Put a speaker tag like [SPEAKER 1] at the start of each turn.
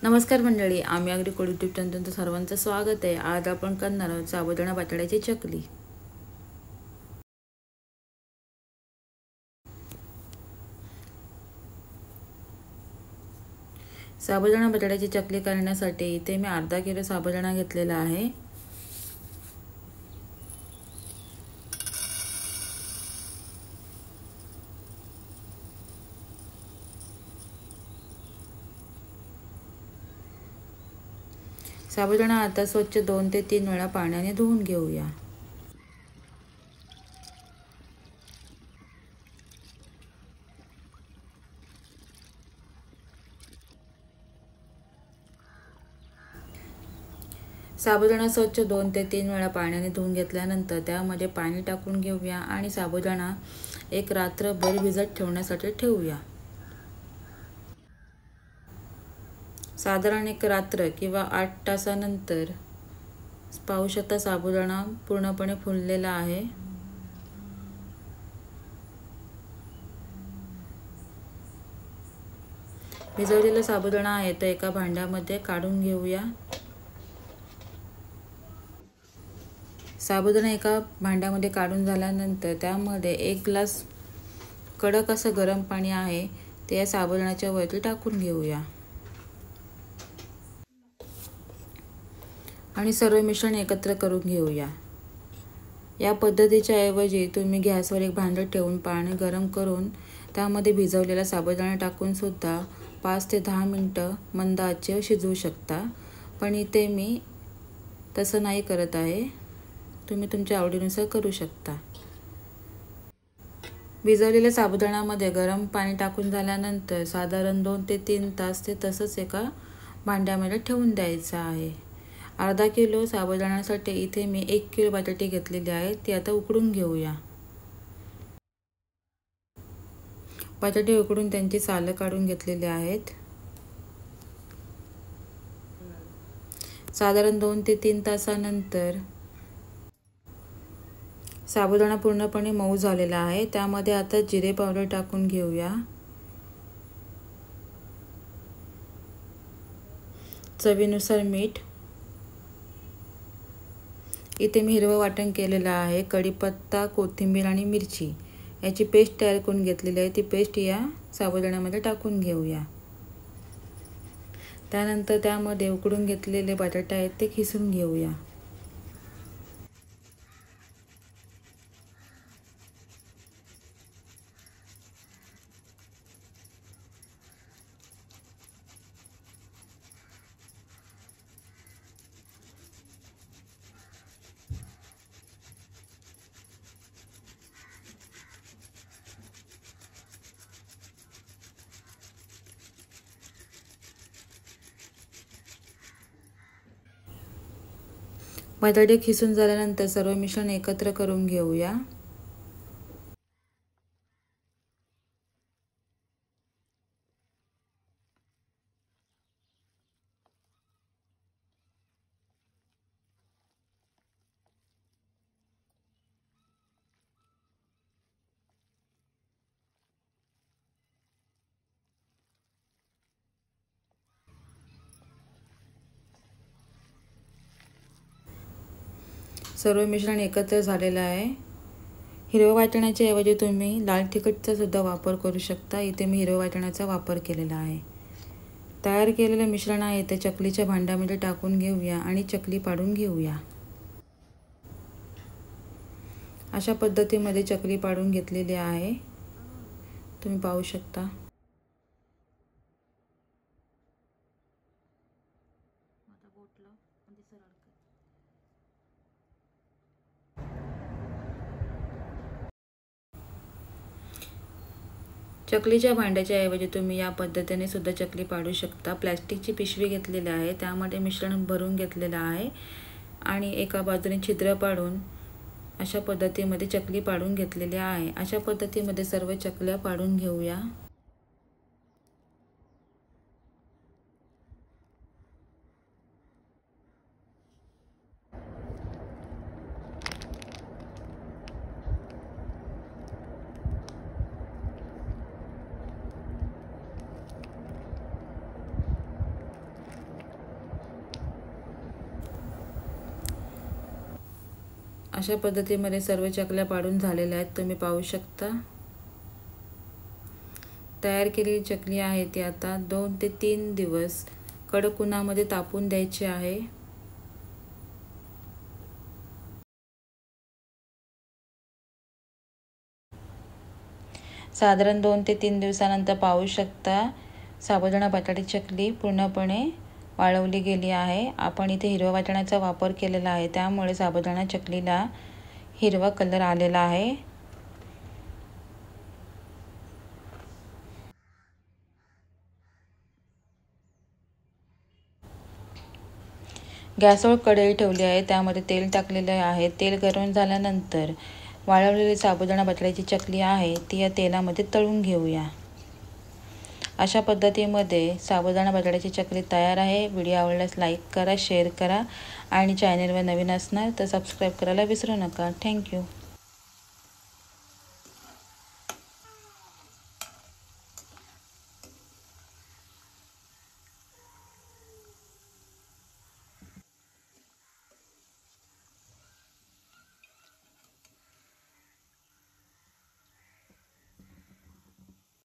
[SPEAKER 1] नमस्कार मंडळी, आम्ही अगदी कोळी यूट्यूब चॅनल तुमचं सर्वांचं स्वागत आहे। आज आपण करणार आहोत साबुदाणा बटाट्याची चकली। साबुदाणा बटाट्याची चकली करण्यासाठी इथे मी अर्धा किलो साबुदाणा घेतलेला आहे। साबुदाणा आता स्वच्छ 2 ते 3 वेळा पाण्याने धुवून घेऊया। साबुदाणा स्वच्छ 2 ते 3 वेळा पाण्याने धुवून घेतल्यानंतर त्यामध्ये पाणी टाकून घेऊया आणि साबुदाणा एक रात्रभर भिजत ठेवण्यासाठी ठेवूया। साधारण एक रात्र किंवा 8 तासानंतर पाहू शकता साबुदाणा पूर्णपणे फुललेला आहे। भिजवलेला साबुदाणा आहे तो एका भांड्यामध्ये काढून घेऊया। साबुदाणा एका भांड्यामध्ये काढून झाल्यानंतर त्यामध्ये 1 ग्लास कडक असं गरम पाणी आहे ते या साबुदाण्याच्या वरती टाकून घेऊया आणि सर्व मिश्रण एकत्र करून घेऊया। या पद्धतीच्या ऐवजी तुम्ही गॅसवर एक भांडं ठेवून पाणी गरम करून त्यामध्ये भिजवलेला साबुदाणा टाकून सुद्धा 5 ते 10 मिनिटं मंद आचेवर शिजवू शकता, पण इथे मी तसं नाही करत आहे। तुम्ही तुमच्या आवडीनुसार करू शकता। भिजवलेल्या साबुदाण्यामध्ये गरम पाणी टाकून झाल्यानंतर साधारण 2 ते 3 तास ते तसंच एका भांड्यामध्ये ठेवून द्यायचं आहे। अर्धा किलो साबुदाण्यासाठी इथे मी 1 किलो बटाटे घेतलेले आहेत, ते आता उकडून घेऊया। बटाटे उकडून त्यांची सालं काढून घेतलेली आहेत। साधारण 2 ते 3 तासानंतर साबुदाणा पूर्णपणे मऊ झालेला आहे। त्यामध्ये आता जिरे पावडर टाकून घेऊया, चवीनुसार मीठ। इथे मी हिरवं वाटण केलेलं आहे, कढीपत्ता, कोथिंबीर आणि मिरची याची पेस्ट तयार करून घेतलेली आहे। ती पेस्ट या साबुदाण्यामध्ये टाकून घेऊया। त्यानंतर त्यामध्ये उकडून घेतलेले बटाटे आहेत ते खिसून घेऊया। बटाटे खिसून झाल्यानंतर सर्व मिश्रण एकत्र करून घेऊया। सर्व मिश्रण एकत्र झालेलं आहे। हिरव्या वाटणाच्या ऐवजी तुम्ही लाल तिखटचा सुद्धा वापर करू शकता। इथे मी हिरव्या वाटणाचा वापर केलेला आहे। तयार केलेले मिश्रण आहे ते चकलीच्या भांड्यामध्ये टाकून घेऊया आणि चकली पाडून घेऊया। अशा पद्धतीमध्ये चकली पाडून घेतलेली आहे, तुम्ही पाहू शकता। चकलीच्या भांड्याच्या ऐवजी तुम्ही या पद्धतीने सुद्धा चकली पाडू शकता। प्लास्टिकची पिशवी घेतलेली आहे, त्यामध्ये मिश्रण भरून घेतलेलं आहे आणि एका बाजूने छिद्र पाडून अशा पद्धतीमध्ये चकली पाडून घेतलेली आहे। अशा पद्धतीमध्ये सर्व चकल्या पाडून घेऊया। अशा पद्धतीमध्ये सर्व चकल्या पाडून झालेल्या आहेत, तुम्ही पाहू शकता। तयार केलेली चकली आहे ती आता 2 ते 3 दिवस कडक उन्हामध्ये तापून द्यायची आहे। साधारण 2 ते 3 दिवसानंतर पाहू शकता साबुदाणा बटाटे चकली पूर्णपणे वाळवली गेली आहे। आपण इथे हिरव्या वाटाण्याचा वापर केलेला आहे, त्यामुळे साबुदाणा चकलीला हिरवा कलर आलेला आहे। गॅसवर कढई ठेवली आहे, त्यामध्ये तेल टाकलेले आहे। तेल गरम झाल्यानंतर वाळवलेली साबुदाणा बटाट्याची चकली आहे ती या तेलामध्ये तळून घेऊया। अशा पद्धतीमध्ये साबुदाणा बटाट्याची चकली तयार आहे। व्हिडिओ आवडल्यास लाईक करा, शेअर करा आणि चॅनलवर नवीन असणार तर सबस्क्राईब करायला विसरू नका। थँक्यू।